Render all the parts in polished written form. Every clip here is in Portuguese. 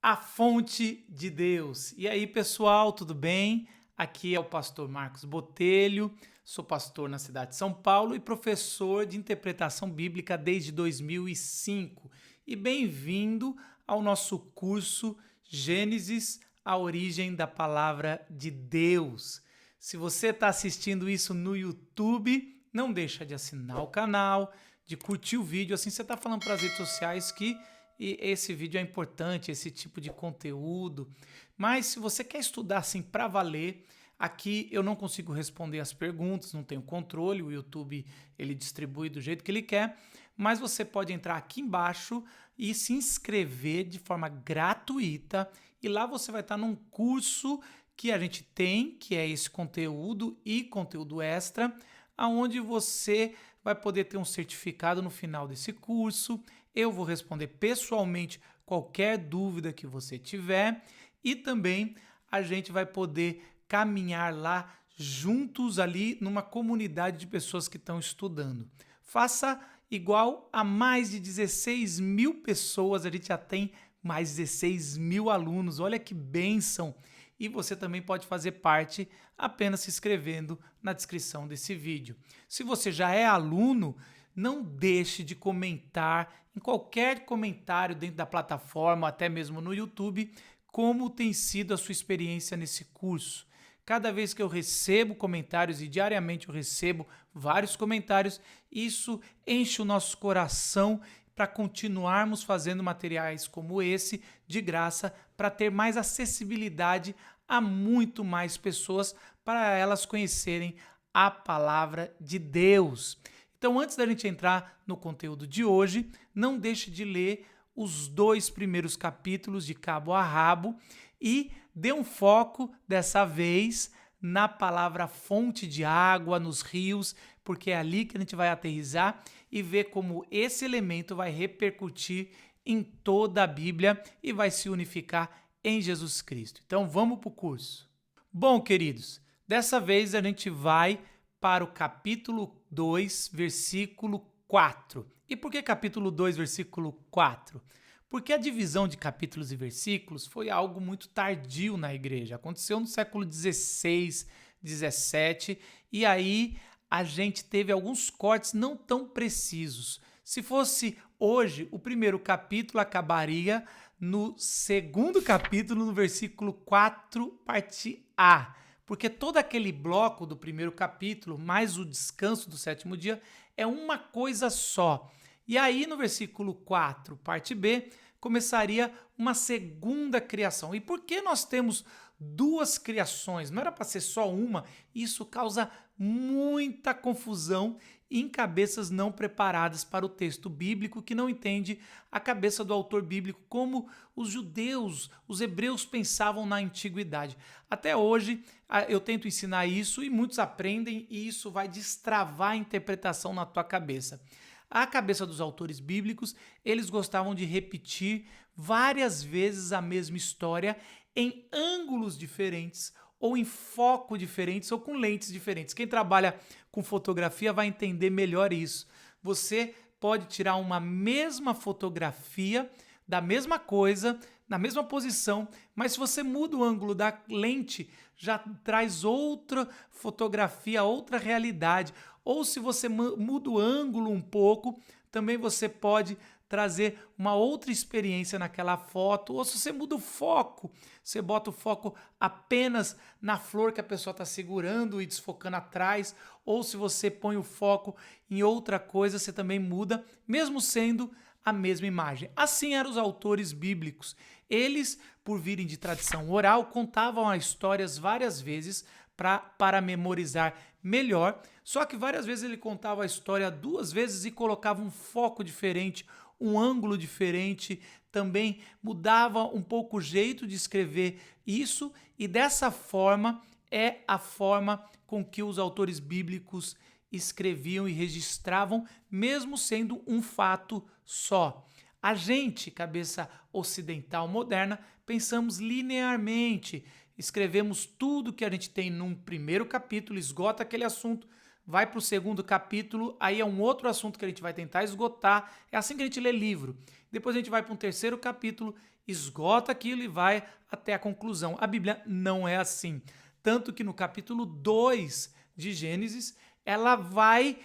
A fonte de Deus. E aí, pessoal, tudo bem? Aqui é o pastor Marcos Botelho, sou pastor na cidade de São Paulo e professor de interpretação bíblica desde 2005. E bem-vindo ao nosso curso Gênesis, a origem da palavra de Deus. Se você está assistindo isso no YouTube, não deixa de assinar o canal, de curtir o vídeo, assim você está falando para as redes sociais que esse vídeo é importante, esse tipo de conteúdo. Mas se você quer estudar assim para valer, aqui eu não consigo responder as perguntas, não tenho controle, o YouTube ele distribui do jeito que ele quer, mas você pode entrar aqui embaixo e se inscrever de forma gratuita e lá você vai estar num curso que a gente tem, que é esse conteúdo e conteúdo extra, aonde você vai poder ter um certificado no final desse curso. Eu vou responder pessoalmente qualquer dúvida que você tiver e também a gente vai poder caminhar lá juntos ali numa comunidade de pessoas que estão estudando. Faça igual a mais de 16 mil pessoas, a gente já tem mais de 16 mil alunos, olha que bênção! E você também pode fazer parte apenas se inscrevendo na descrição desse vídeo. Se você já é aluno, não deixe de comentar em qualquer comentário dentro da plataforma, até mesmo no YouTube, como tem sido a sua experiência nesse curso. Cada vez que eu recebo comentários, e diariamente eu recebo vários comentários, isso enche o nosso coração para continuarmos fazendo materiais como esse de graça, para ter mais acessibilidade a muito mais pessoas, para elas conhecerem a palavra de Deus. Então, antes da gente entrar no conteúdo de hoje, não deixe de ler os 2 primeiros capítulos de cabo a rabo e dê um foco dessa vez na palavra fonte de água, nos rios, porque é ali que a gente vai aterrissar e ver como esse elemento vai repercutir em toda a Bíblia e vai se unificar em Jesus Cristo. Então vamos para o curso. Bom, queridos, dessa vez a gente vai para o capítulo 2, versículo 4. E por que capítulo 2, versículo 4? Porque a divisão de capítulos e versículos foi algo muito tardio na igreja. Aconteceu no século 16, 17, e aí a gente teve alguns cortes não tão precisos. Se fosse hoje, o primeiro capítulo acabaria no segundo capítulo, no versículo 4, parte A. Porque todo aquele bloco do primeiro capítulo, mais o descanso do sétimo dia, é uma coisa só. E aí, no versículo 4, parte B, começaria uma segunda criação. E por que nós temos duas criações? Não era para ser só uma? Isso causa muita confusão em cabeças não preparadas para o texto bíblico, que não entende a cabeça do autor bíblico, como os judeus, os hebreus pensavam na antiguidade. Até hoje eu tento ensinar isso e muitos aprendem e isso vai destravar a interpretação na tua cabeça. A cabeça dos autores bíblicos, eles gostavam de repetir várias vezes a mesma história em ângulos diferentes, ou em foco diferentes, ou com lentes diferentes. Quem trabalha com fotografia vai entender melhor isso. Você pode tirar uma mesma fotografia da mesma coisa, na mesma posição, mas se você muda o ângulo da lente, já traz outra fotografia, outra realidade. Ou se você muda o ângulo um pouco, também você pode trazer uma outra experiência naquela foto. Ou se você muda o foco, você bota o foco apenas na flor que a pessoa está segurando e desfocando atrás. Ou se você põe o foco em outra coisa, você também muda, mesmo sendo a mesma imagem. Assim eram os autores bíblicos. Eles, por virem de tradição oral, contavam as histórias várias vezes para memorizar melhor, só que várias vezes ele contava a história 2 vezes e colocava um foco diferente, um ângulo diferente, também mudava um pouco o jeito de escrever isso, e dessa forma é a forma com que os autores bíblicos escreviam e registravam, mesmo sendo um fato só. A gente, cabeça ocidental moderna, pensamos linearmente, escrevemos tudo que a gente tem num primeiro capítulo, esgota aquele assunto, vai para o segundo capítulo, aí é um outro assunto que a gente vai tentar esgotar, é assim que a gente lê livro. Depois a gente vai para um terceiro capítulo esgota aquilo e vai até a conclusão. A Bíblia não é assim. Tanto que no capítulo 2 de Gênesis, ela vai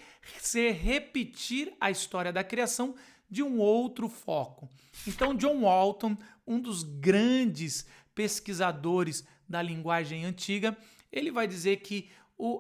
repetir a história da criação de um outro foco. Então, John Walton, um dos grandes pesquisadores da linguagem antiga, ele vai dizer que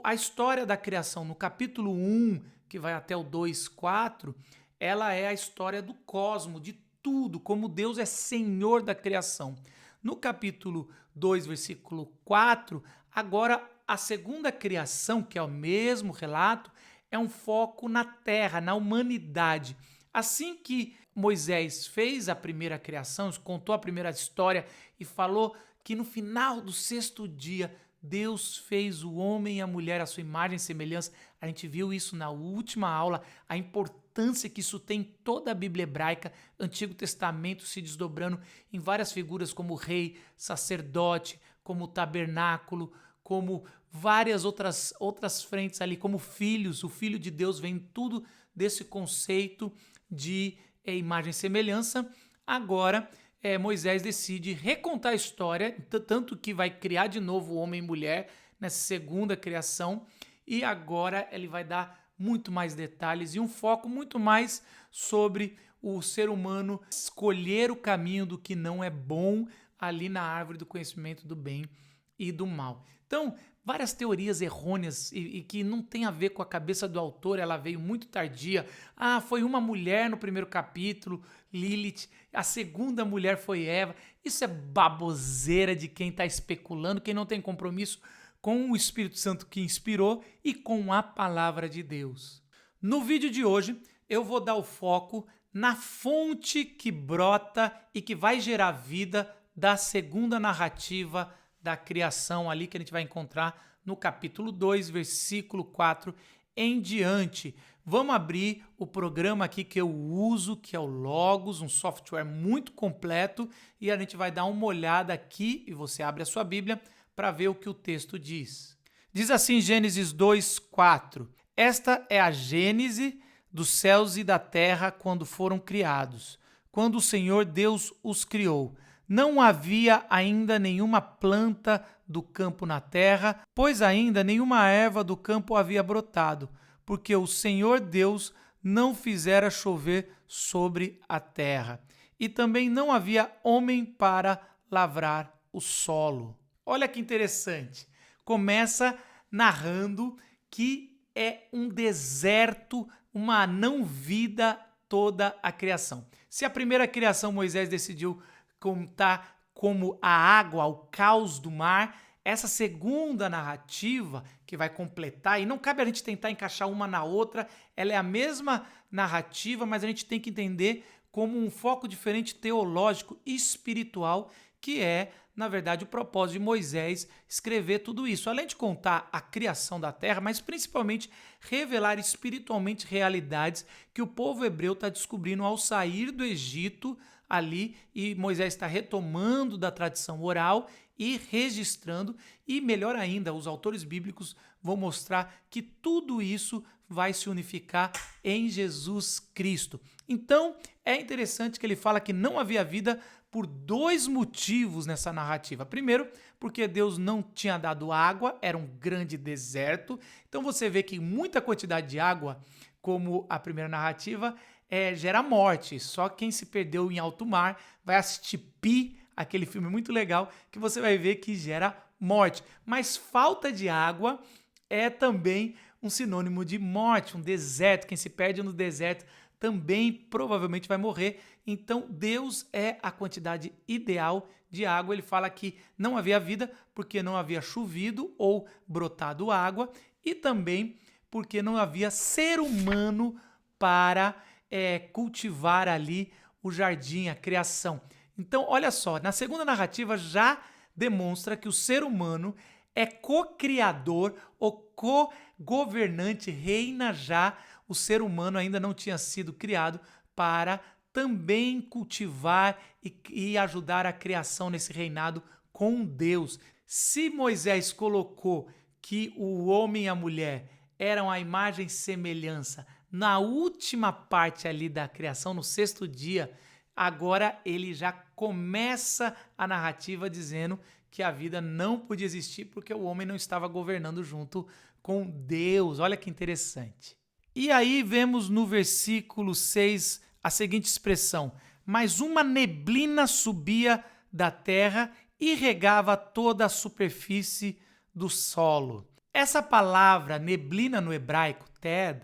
a história da criação no capítulo 1, que vai até o 2:4, ela é a história do cosmos, de tudo, como Deus é Senhor da criação. No capítulo 2, versículo 4, agora a segunda criação, que é o mesmo relato, é um foco na terra, na humanidade. Assim que Moisés fez a primeira criação, contou a primeira história e falou que no final do 6º dia Deus fez o homem e a mulher à sua imagem e semelhança. A gente viu isso na última aula, a importância que isso tem em toda a Bíblia hebraica, Antigo Testamento se desdobrando em várias figuras como rei, sacerdote, como tabernáculo, como várias outras frentes ali, como filhos. O Filho de Deus vem tudo desse conceito de imagem e semelhança. Agora, Moisés decide recontar a história, tanto que vai criar de novo o homem e mulher nessa segunda criação, e agora ele vai dar muito mais detalhes e um foco muito mais sobre o ser humano escolher o caminho do que não é bom ali na árvore do conhecimento do bem e do mal. Então, várias teorias errôneas e que não tem a ver com a cabeça do autor, ela veio muito tardia. Foi uma mulher no primeiro capítulo, Lilith, a segunda mulher foi Eva. Isso é baboseira de quem está especulando, quem não tem compromisso com o Espírito Santo que inspirou e com a palavra de Deus. No vídeo de hoje, eu vou dar o foco na fonte que brota e que vai gerar vida da segunda narrativa da criação ali que a gente vai encontrar no capítulo 2, versículo 4 em diante. Vamos abrir o programa aqui que eu uso, que é o Logos, um software muito completo, e a gente vai dar uma olhada aqui, e você abre a sua Bíblia para ver o que o texto diz. Diz assim, Gênesis 2:4. Esta é a gênese dos céus e da terra quando foram criados, quando o Senhor Deus os criou. Não havia ainda nenhuma planta do campo na terra, pois ainda nenhuma erva do campo havia brotado, porque o Senhor Deus não fizera chover sobre a terra. E também não havia homem para lavrar o solo. Olha que interessante. Começa narrando que é um deserto, uma não-vida toda a criação. Se a primeira criação Moisés decidiu contar como a água, o caos do mar, essa segunda narrativa que vai completar, e não cabe a gente tentar encaixar uma na outra, ela é a mesma narrativa, mas a gente tem que entender como um foco diferente teológico e espiritual, que é, na verdade, o propósito de Moisés escrever tudo isso. Além de contar a criação da terra, mas principalmente revelar espiritualmente realidades que o povo hebreu está descobrindo ao sair do Egito ali, e Moisés está retomando da tradição oral e registrando, e melhor ainda, os autores bíblicos vão mostrar que tudo isso vai se unificar em Jesus Cristo. Então, é interessante que ele fala que não havia vida por 2 motivos nessa narrativa. Primeiro, porque Deus não tinha dado água, era um grande deserto. Então você vê que muita quantidade de água, como a primeira narrativa, gera morte. Só quem se perdeu em alto mar vai assistir Pi, aquele filme muito legal, que você vai ver que gera morte. Mas falta de água é também um sinônimo de morte, um deserto. Quem se perde no deserto também provavelmente vai morrer. Então Deus é a quantidade ideal de água. Ele fala que não havia vida porque não havia chovido ou brotado água, e também porque não havia ser humano para cultivar ali o jardim, a criação. Então, olha só, na segunda narrativa já demonstra que o ser humano é co-criador ou co-governante, reina já. O ser humano ainda não tinha sido criado para também cultivar e ajudar a criação nesse reinado com Deus. Se Moisés colocou que o homem e a mulher eram a imagem e semelhança na última parte ali da criação, no 6º dia, agora ele já começa a narrativa dizendo que a vida não podia existir porque o homem não estava governando junto com Deus. Olha que interessante. E aí vemos no versículo 6 a seguinte expressão: mas uma neblina subia da terra e regava toda a superfície do solo. Essa palavra neblina no hebraico, ted,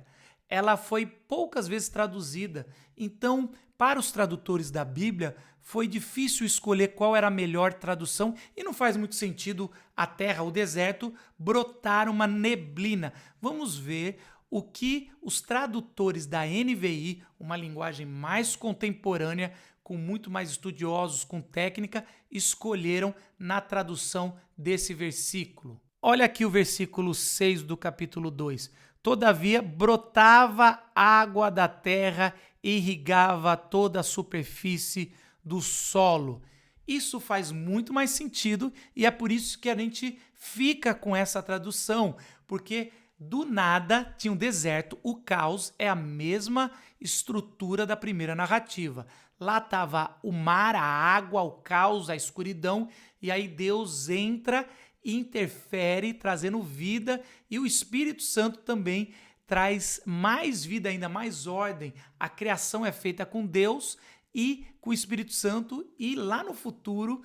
ela foi poucas vezes traduzida. Então, para os tradutores da Bíblia, foi difícil escolher qual era a melhor tradução e não faz muito sentido a terra, o deserto, brotar uma neblina. Vamos ver o que os tradutores da NVI, uma linguagem mais contemporânea, com muito mais estudiosos, com técnica, escolheram na tradução desse versículo. Olha aqui o versículo 6 do capítulo 2. Todavia, brotava água da terra e irrigava toda a superfície do solo. Isso faz muito mais sentido e é por isso que a gente fica com essa tradução, porque do nada tinha um deserto, o caos é a mesma estrutura da primeira narrativa. Lá estava o mar, a água, o caos, a escuridão, e aí Deus entra e interfere, trazendo vida, e o Espírito Santo também traz mais vida, ainda mais ordem. A criação é feita com Deus e com o Espírito Santo, e lá no futuro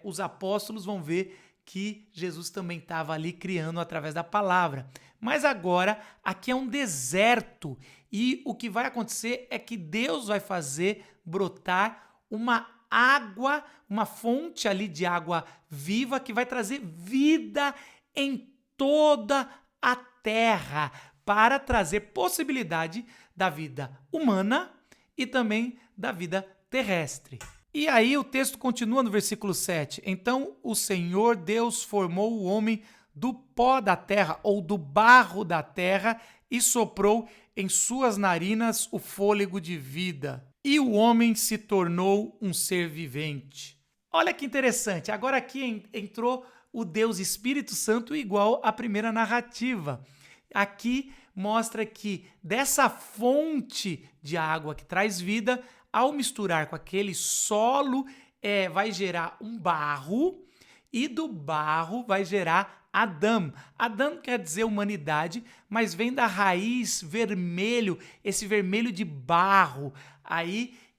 os apóstolos vão ver que Jesus também estava ali criando através da palavra. Mas agora, aqui é um deserto, e o que vai acontecer é que Deus vai fazer brotar uma água, uma fonte ali de água viva que vai trazer vida em toda a terra, para trazer possibilidade da vida humana e também da vida terrestre. E aí o texto continua no versículo 7. Então o Senhor Deus formou o homem do pó da terra, ou do barro da terra, e soprou em suas narinas o fôlego de vida. E o homem se tornou um ser vivente. Olha que interessante, agora aqui entrou o Deus Espírito Santo igual à primeira narrativa. Aqui mostra que dessa fonte de água que traz vida, ao misturar com aquele solo, vai gerar um barro, e do barro vai gerar Adão. Adão quer dizer humanidade, mas vem da raiz vermelho, esse vermelho de barro.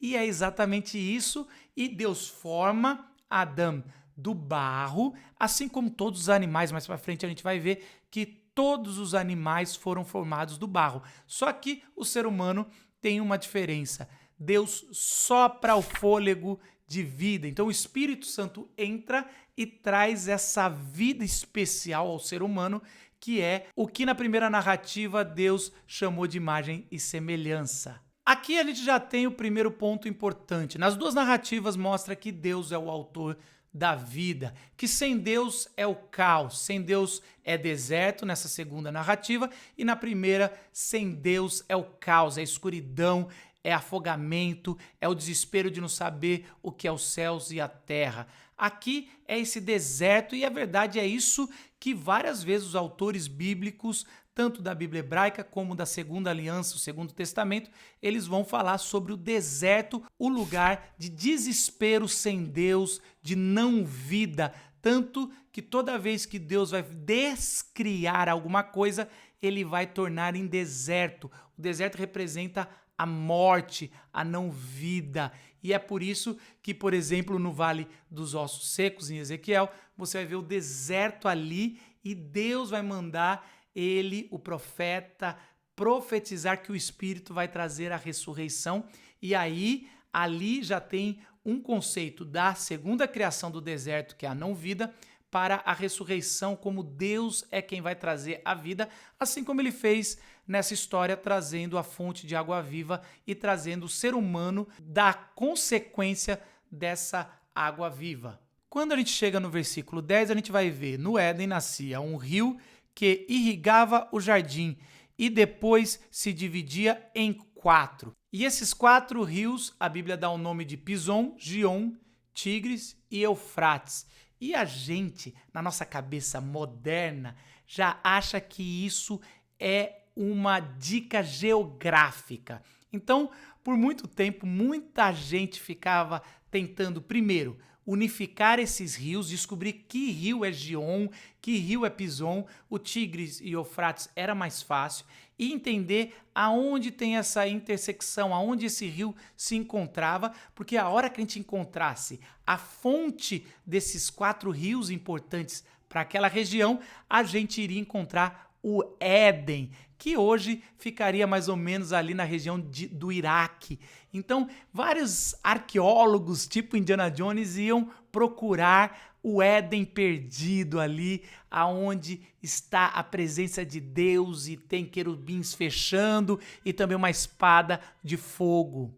E é exatamente isso, e Deus forma Adão do barro, assim como todos os animais. Mais para frente a gente vai ver que todos os animais foram formados do barro. Só que o ser humano tem uma diferença. Deus sopra o fôlego de vida. Então o Espírito Santo entra e traz essa vida especial ao ser humano, que é o que na primeira narrativa Deus chamou de imagem e semelhança. Aqui a gente já tem o primeiro ponto importante. Nas duas narrativas mostra que Deus é o autor da vida, que sem Deus é o caos, sem Deus é deserto nessa segunda narrativa, e na primeira, sem Deus é o caos, é a escuridão, é afogamento, é o desespero de não saber o que é os céus e a terra. Aqui é esse deserto, e a verdade é isso que várias vezes os autores bíblicos, tanto da Bíblia hebraica como da Segunda Aliança, o Segundo Testamento, eles vão falar sobre o deserto, o lugar de desespero sem Deus, de não vida, tanto que toda vez que Deus vai descriar alguma coisa, ele vai tornar em deserto. O deserto representa a morte, a não vida. E é por isso que, por exemplo, no Vale dos Ossos Secos, em Ezequiel, você vai ver o deserto ali, e Deus vai mandar ele, o profeta, profetizar que o Espírito vai trazer a ressurreição. E aí, ali já tem um conceito da segunda criação do deserto, que é a não-vida, para a ressurreição, como Deus é quem vai trazer a vida, assim como ele fez nessa história, trazendo a fonte de água viva e trazendo o ser humano da consequência dessa água viva. Quando a gente chega no versículo 10, a gente vai ver: no Éden nascia um rio que irrigava o jardim e depois se dividia em 4. E esses 4 rios, a Bíblia dá o nome de Pison, Gion, Tigres e Eufrates. E a gente, na nossa cabeça moderna, já acha que isso é uma dica geográfica. Então, por muito tempo, muita gente ficava tentando, primeiro, unificar esses rios, descobrir que rio é Gion, que rio é Pison, o Tigres e Eufrates era mais fácil, e entender aonde tem essa intersecção, aonde esse rio se encontrava, porque a hora que a gente encontrasse a fonte desses 4 rios importantes para aquela região, a gente iria encontrar o Éden, que hoje ficaria mais ou menos ali na região do Iraque. Então, vários arqueólogos, tipo Indiana Jones, iam procurar o Éden perdido ali, aonde está a presença de Deus e tem querubins fechando e também uma espada de fogo.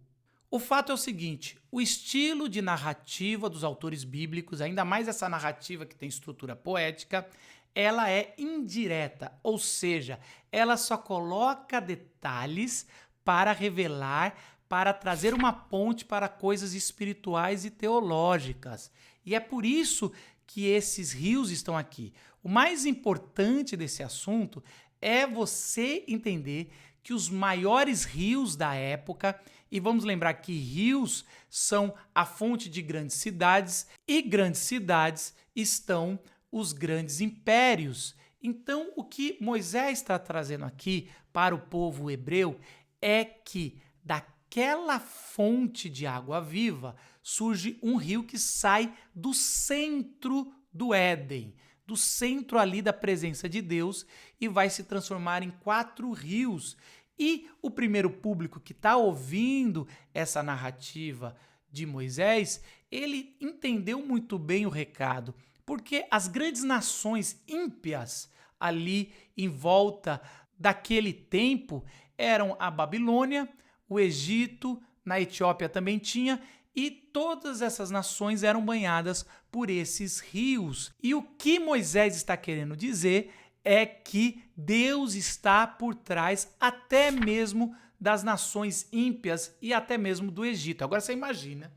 O fato é o seguinte, o estilo de narrativa dos autores bíblicos, ainda mais essa narrativa que tem estrutura poética, ela é indireta, ou seja, ela só coloca detalhes para revelar, para trazer uma ponte para coisas espirituais e teológicas. E é por isso que esses rios estão aqui. O mais importante desse assunto é você entender que os maiores rios da época, e vamos lembrar que rios são a fonte de grandes cidades, e grandes cidades estão os grandes impérios. Então, o que Moisés está trazendo aqui para o povo hebreu é que daquela fonte de água viva surge um rio que sai do centro do Éden, do centro ali da presença de Deus e vai se transformar em 4 rios. E o primeiro público que está ouvindo essa narrativa de Moisés, ele entendeu muito bem o recado, porque as grandes nações ímpias ali em volta daquele tempo eram a Babilônia, o Egito, na Etiópia também tinha, e todas essas nações eram banhadas por esses rios. E o que Moisés está querendo dizer é que Deus está por trás até mesmo das nações ímpias e até mesmo do Egito. Agora você imagina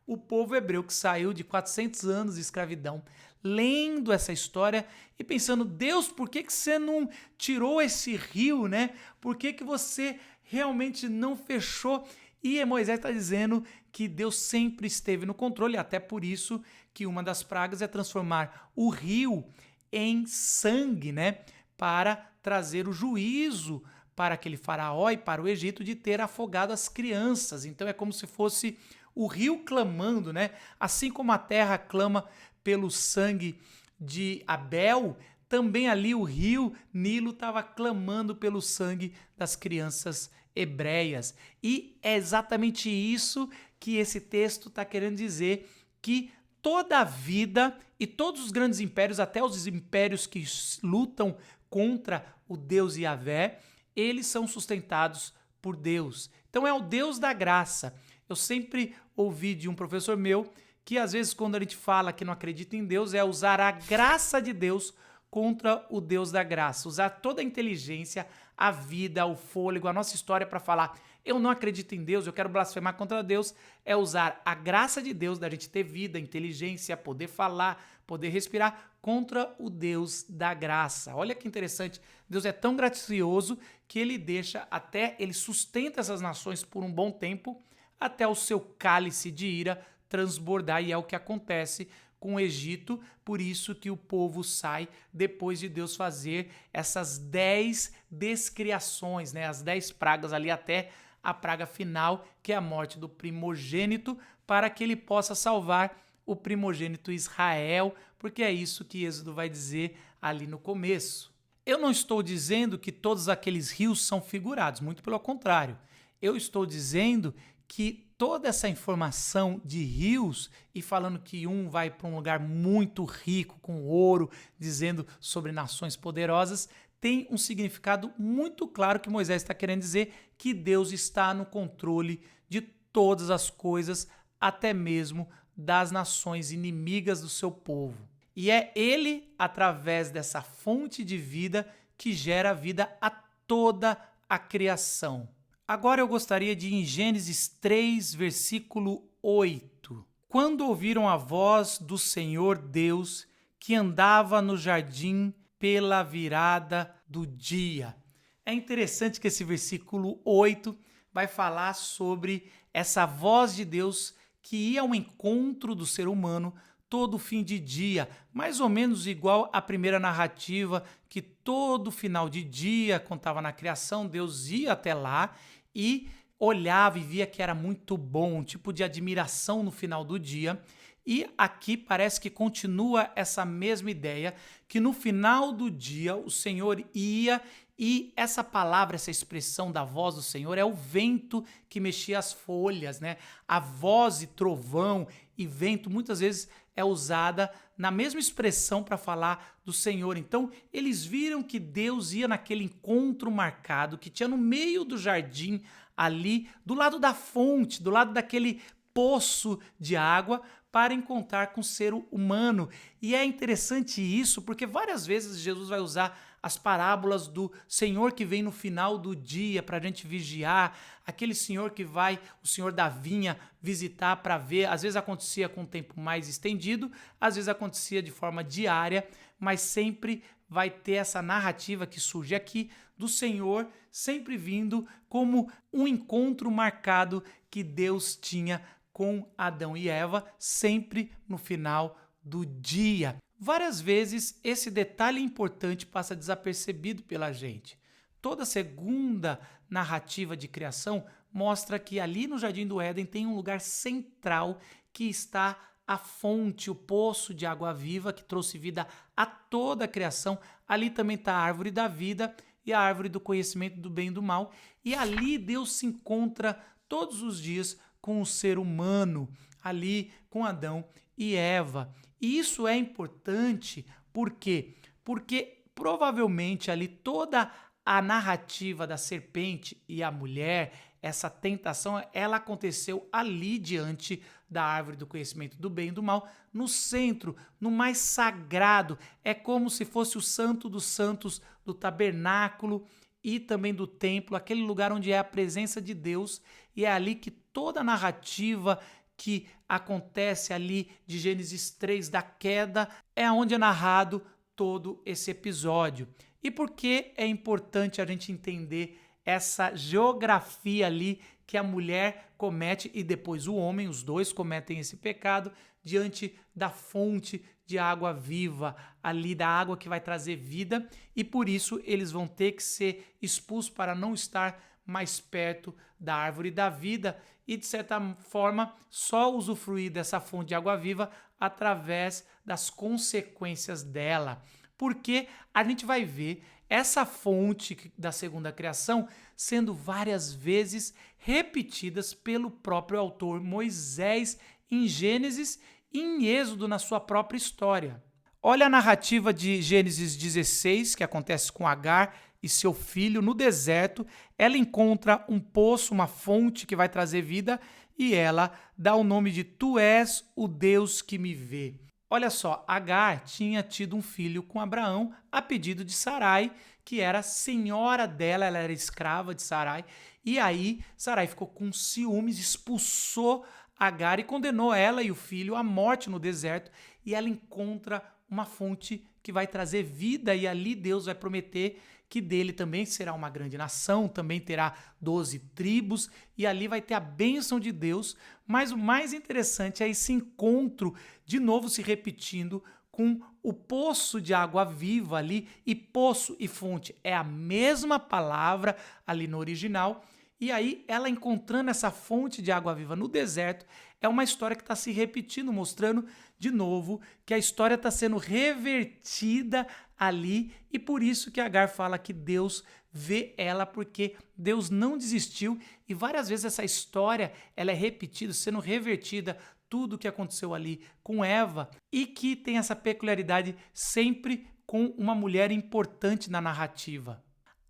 o povo hebreu que saiu de 400 anos de escravidão, lendo essa história e pensando, Deus, por que você não tirou esse rio, né? Por que você realmente não fechou? E Moisés está dizendo que Deus sempre esteve no controle, até por isso que uma das pragas é transformar o rio em sangue, né? Para trazer o juízo para aquele faraó e para o Egito de ter afogado as crianças. Então é como se fosse o rio clamando, né? Assim como a terra clama pelo sangue de Abel, também ali o rio Nilo estava clamando pelo sangue das crianças hebreias. E é exatamente isso que esse texto está querendo dizer, que toda a vida e todos os grandes impérios, até os impérios que lutam contra o Deus Yahvé, eles são sustentados por Deus. Então é o Deus da graça. Eu sempre ouvi de um professor meu que às vezes quando a gente fala que não acredita em Deus é usar a graça de Deus contra o Deus da graça, usar toda a inteligência, a vida, o fôlego, a nossa história para falar eu não acredito em Deus, eu quero blasfemar contra Deus, é usar a graça de Deus, da gente ter vida, inteligência, poder falar, poder respirar, contra o Deus da graça. Olha que interessante, Deus é tão gracioso que ele deixa até, ele sustenta essas nações por um bom tempo, até o seu cálice de ira transbordar, e é o que acontece com o Egito, por isso que o povo sai depois de Deus fazer essas 10 descriações, né? As 10 pragas ali até a praga final, que é a morte do primogênito, para que ele possa salvar o primogênito Israel, porque é isso que Êxodo vai dizer ali no começo. Eu não estou dizendo que todos aqueles rios são figurados, muito pelo contrário. Eu estou dizendo que toda essa informação de rios, e falando que um vai para um lugar muito rico, com ouro, dizendo sobre nações poderosas, tem um significado muito claro que Moisés está querendo dizer que Deus está no controle de todas as coisas, até mesmo das nações inimigas do seu povo. E é ele, através dessa fonte de vida, que gera vida a toda a criação. Agora eu gostaria de ir em Gênesis 3, versículo 8. Quando ouviram a voz do Senhor Deus, que andava no jardim pela virada do dia. É interessante que esse versículo 8 vai falar sobre essa voz de Deus que ia ao encontro do ser humano todo fim de dia, mais ou menos igual à primeira narrativa, que todo final de dia contava na criação, Deus ia até lá e olhava e via que era muito bom, um tipo de admiração no final do dia. E aqui parece que continua essa mesma ideia, que no final do dia o Senhor ia, e essa palavra, essa expressão da voz do Senhor é o vento que mexia as folhas, né? A voz e trovão e vento muitas vezes é usada na mesma expressão para falar do Senhor. Então, eles viram que Deus ia naquele encontro marcado que tinha no meio do jardim, ali, do lado da fonte, do lado daquele poço de água, para encontrar com o ser humano. E é interessante isso, porque várias vezes Jesus vai usar as parábolas do Senhor que vem no final do dia para a gente vigiar, aquele Senhor que vai, o Senhor da vinha, visitar para ver. Às vezes acontecia com um tempo mais estendido, às vezes acontecia de forma diária, mas sempre vai ter essa narrativa que surge aqui do Senhor sempre vindo como um encontro marcado que Deus tinha com Adão e Eva, sempre no final do dia. Várias vezes esse detalhe importante passa desapercebido pela gente. Toda segunda narrativa de criação mostra que ali no Jardim do Éden tem um lugar central que está a fonte, o poço de água viva que trouxe vida a toda a criação. Ali também está a árvore da vida e a árvore do conhecimento do bem e do mal. E ali Deus se encontra todos os dias com o ser humano, ali com Adão e Eva. E isso é importante, por quê? Porque provavelmente ali toda a narrativa da serpente e a mulher, essa tentação, ela aconteceu ali diante da árvore do conhecimento do bem e do mal, no centro, no mais sagrado. É como se fosse o santo dos santos do tabernáculo e também do templo, aquele lugar onde é a presença de Deus, e é ali que toda a narrativa que acontece ali de Gênesis 3 da queda é onde é narrado todo esse episódio. E por que é importante a gente entender essa geografia ali que a mulher comete e depois o homem, os dois cometem esse pecado diante da fonte de água viva, ali da água que vai trazer vida, e por isso eles vão ter que ser expulsos para não estar mais perto da árvore da vida e, de certa forma, só usufruir dessa fonte de água viva através das consequências dela. Porque a gente vai ver essa fonte da segunda criação sendo várias vezes repetidas pelo próprio autor Moisés em Gênesis e em Êxodo na sua própria história. Olha a narrativa de Gênesis 16, que acontece com Agar e seu filho no deserto. Ela encontra um poço, uma fonte que vai trazer vida, e ela dá o nome de Tu és o Deus que me vê. Olha só, Agar tinha tido um filho com Abraão a pedido de Sarai, que era senhora dela, ela era escrava de Sarai, e aí Sarai ficou com ciúmes, expulsou Agar e condenou ela e o filho à morte no deserto, e ela encontra uma fonte que vai trazer vida, e ali Deus vai prometer que dele também será uma grande nação, também terá 12 tribos, e ali vai ter a bênção de Deus. Mas o mais interessante é esse encontro, de novo se repetindo, com o poço de água viva ali, e poço e fonte é a mesma palavra ali no original. E aí, ela encontrando essa fonte de água viva no deserto, é uma história que está se repetindo, mostrando de novo que a história está sendo revertida ali, e por isso que Agar fala que Deus vê ela, porque Deus não desistiu, e várias vezes essa história ela é repetida, sendo revertida, tudo o que aconteceu ali com Eva, e que tem essa peculiaridade sempre com uma mulher importante na narrativa.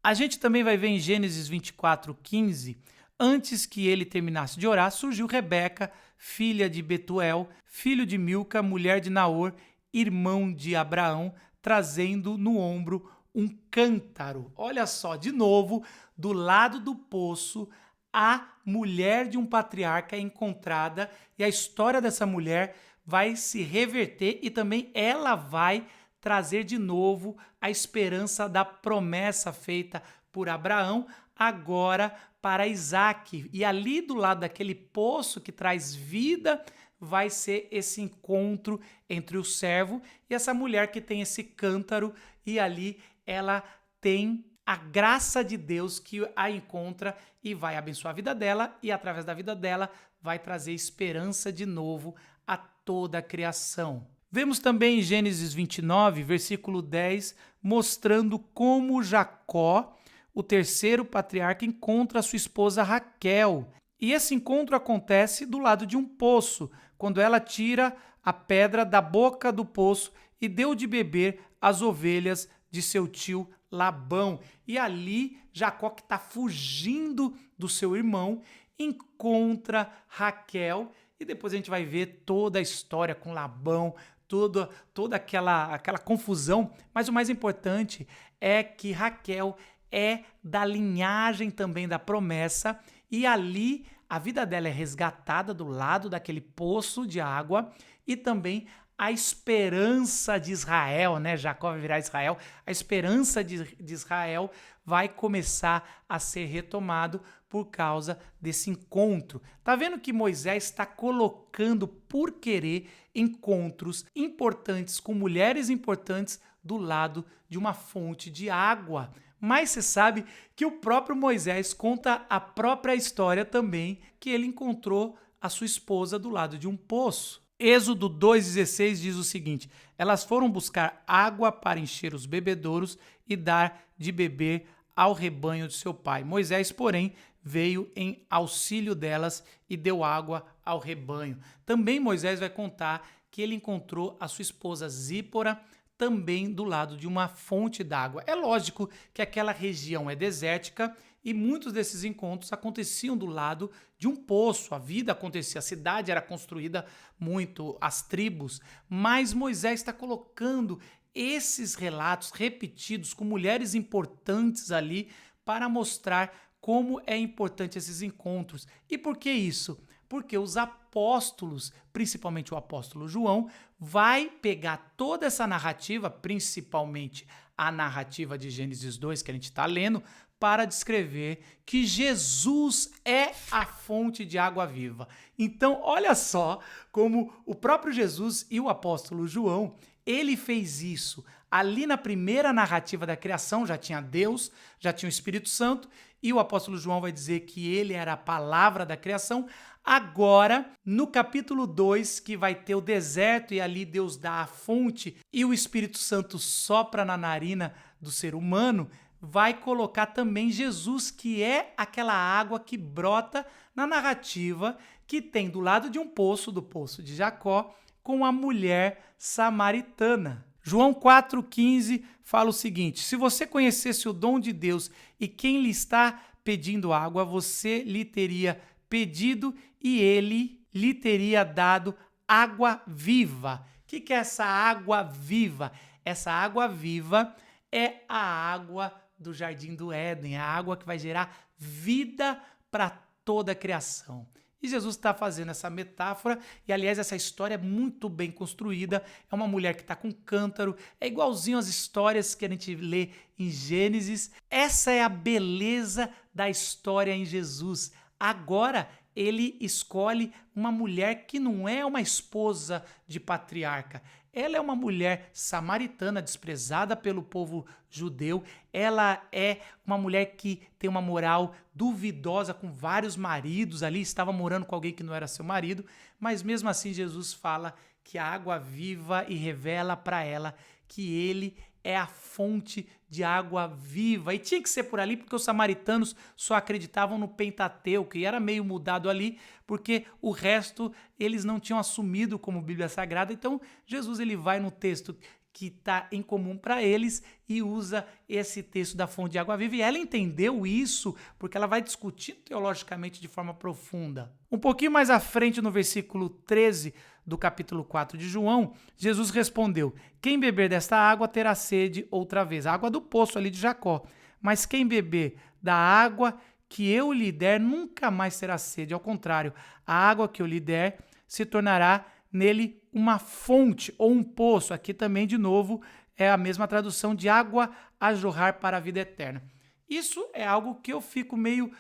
A gente também vai ver em Gênesis 24:15, antes que ele terminasse de orar, surgiu Rebeca, filha de Betuel, filho de Milca, mulher de Naor, irmão de Abraão, trazendo no ombro um cântaro. Olha só, de novo, do lado do poço, a mulher de um patriarca é encontrada, e a história dessa mulher vai se reverter, e também ela vai trazer de novo a esperança da promessa feita por Abraão, agora para Isaac. E ali do lado daquele poço que traz vida, vai ser esse encontro entre o servo e essa mulher que tem esse cântaro, e ali ela tem a graça de Deus que a encontra e vai abençoar a vida dela, e através da vida dela vai trazer esperança de novo a toda a criação. Vemos também em Gênesis 29, versículo 10, mostrando como Jacó, o terceiro patriarca, encontra sua esposa Raquel. E esse encontro acontece do lado de um poço, quando ela tira a pedra da boca do poço e deu de beber às ovelhas de seu tio Labão. E ali, Jacó, que está fugindo do seu irmão, encontra Raquel, e depois a gente vai ver toda a história com Labão, toda aquela confusão, mas o mais importante é que Raquel é da linhagem também da promessa, e ali a vida dela é resgatada do lado daquele poço de água, e também a esperança de Israel, né? Jacó vai virar Israel, a esperança de Israel vai começar a ser retomado por causa desse encontro. Tá vendo que Moisés está colocando por querer encontros importantes com mulheres importantes do lado de uma fonte de água. Mas você sabe que o próprio Moisés conta a própria história também, que ele encontrou a sua esposa do lado de um poço. Êxodo 2,16 diz o seguinte: elas foram buscar água para encher os bebedouros e dar de beber ao rebanho de seu pai. Moisés, porém, veio em auxílio delas e deu água ao rebanho. Também Moisés vai contar que ele encontrou a sua esposa Zípora também do lado de uma fonte d'água. É lógico que aquela região é desértica e muitos desses encontros aconteciam do lado de um poço. A vida acontecia, a cidade era construída muito, as tribos, mas Moisés está colocando esses relatos repetidos com mulheres importantes ali para mostrar como é importante esses encontros. E por que isso? Porque os apóstolos, principalmente o apóstolo João, vai pegar toda essa narrativa, principalmente a narrativa de Gênesis 2, que a gente está lendo, para descrever que Jesus é a fonte de água viva. Então, olha só como o próprio Jesus e o apóstolo João, ele fez isso. Ali na primeira narrativa da criação já tinha Deus, já tinha o Espírito Santo, e o apóstolo João vai dizer que ele era a palavra da criação. Agora, no capítulo 2, que vai ter o deserto e ali Deus dá a fonte e o Espírito Santo sopra na narina do ser humano, vai colocar também Jesus, que é aquela água que brota na narrativa que tem do lado de um poço, do poço de Jacó, com a mulher samaritana. João 4,15 fala o seguinte: se você conhecesse o dom de Deus e quem lhe está pedindo água, você lhe teria pedido e ele lhe teria dado água viva. O que é essa água viva? Essa água viva é a água do Jardim do Éden, a água que vai gerar vida para toda a criação. E Jesus está fazendo essa metáfora, e aliás essa história é muito bem construída, é uma mulher que está com cântaro, é igualzinho às histórias que a gente lê em Gênesis. Essa é a beleza da história em Jesus. Agora ele escolhe uma mulher que não é uma esposa de patriarca. Ela é uma mulher samaritana, desprezada pelo povo judeu. Ela é uma mulher que tem uma moral duvidosa, com vários maridos ali, estava morando com alguém que não era seu marido, mas mesmo assim Jesus fala que a água viva e revela para ela que ele é a fonte de água viva. E tinha que ser por ali porque os samaritanos só acreditavam no Pentateuco e era meio mudado ali porque o resto eles não tinham assumido como Bíblia Sagrada. Então Jesus ele vai no texto que está em comum para eles e usa esse texto da fonte de água viva. E ela entendeu isso porque ela vai discutir teologicamente de forma profunda. Um pouquinho mais à frente, no versículo 13 do capítulo 4 de João, Jesus respondeu: quem beber desta água terá sede outra vez. A água do poço ali de Jacó. Mas quem beber da água que eu lhe der nunca mais terá sede. Ao contrário, a água que eu lhe der se tornará nele uma fonte ou um poço. Aqui também, de novo, é a mesma tradução de água a jorrar para a vida eterna. Isso é algo que eu fico meio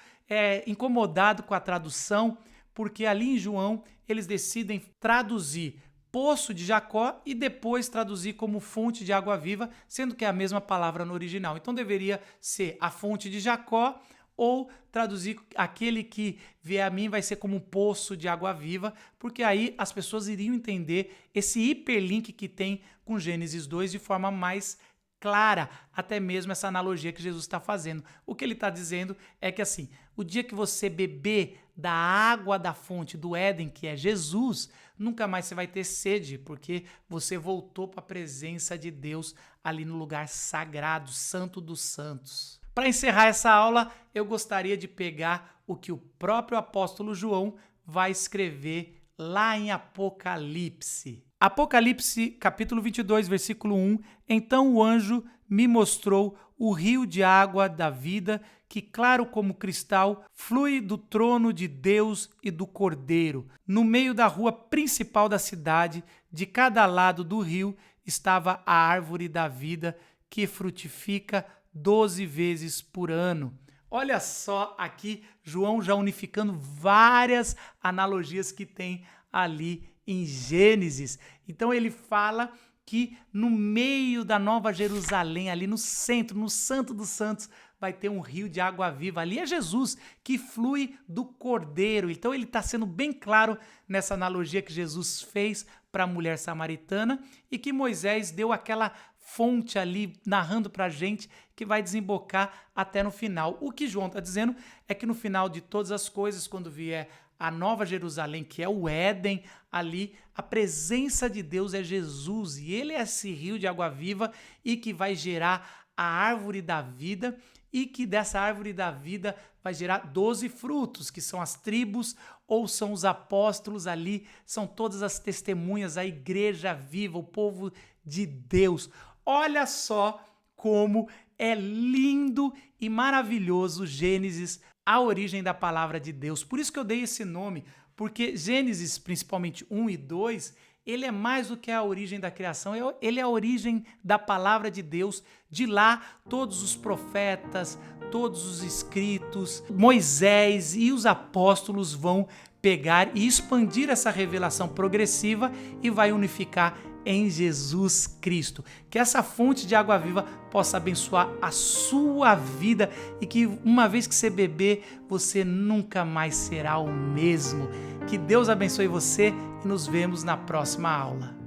incomodado com a tradução, porque ali em João eles decidem traduzir Poço de Jacó e depois traduzir como fonte de água viva, sendo que é a mesma palavra no original. Então deveria ser a fonte de Jacó, ou traduzir aquele que vier a mim vai ser como um poço de água viva, porque aí as pessoas iriam entender esse hiperlink que tem com Gênesis 2 de forma mais clara, até mesmo essa analogia que Jesus está fazendo. O que ele está dizendo é que assim, o dia que você beber da água da fonte do Éden, que é Jesus, nunca mais você vai ter sede, porque você voltou para a presença de Deus ali no lugar sagrado, Santo dos Santos. Para encerrar essa aula, eu gostaria de pegar o que o próprio apóstolo João vai escrever lá em Apocalipse. Apocalipse, capítulo 22, versículo 1. Então o anjo me mostrou o rio de água da vida, que, claro como cristal, flui do trono de Deus e do Cordeiro. No meio da rua principal da cidade, de cada lado do rio, estava a árvore da vida, que frutifica 12 vezes por ano. Olha só aqui, João já unificando várias analogias que tem ali em Gênesis. Então ele fala que no meio da Nova Jerusalém, ali no centro, no Santo dos Santos, vai ter um rio de água viva. Ali é Jesus, que flui do Cordeiro. Então ele está sendo bem claro nessa analogia que Jesus fez para a mulher samaritana e que Moisés deu aquela fonte ali, narrando para a gente, que vai desembocar até no final. O que João está dizendo é que no final de todas as coisas, quando vier a Nova Jerusalém, que é o Éden, ali a presença de Deus é Jesus, e ele é esse rio de água viva e que vai gerar a árvore da vida, e que dessa árvore da vida vai gerar 12 frutos, que são as tribos ou são os apóstolos ali, são todas as testemunhas, a igreja viva, o povo de Deus. Olha só como é lindo e maravilhoso Gênesis, a origem da palavra de Deus. Por isso que eu dei esse nome, porque Gênesis, principalmente 1 e 2, ele é mais do que a origem da criação, ele é a origem da palavra de Deus. De lá, todos os profetas, todos os escritos, Moisés e os apóstolos vão pegar e expandir essa revelação progressiva e vai unificar em Jesus Cristo. Que essa fonte de água viva possa abençoar a sua vida e que uma vez que você beber, você nunca mais será o mesmo. Que Deus abençoe você e nos vemos na próxima aula.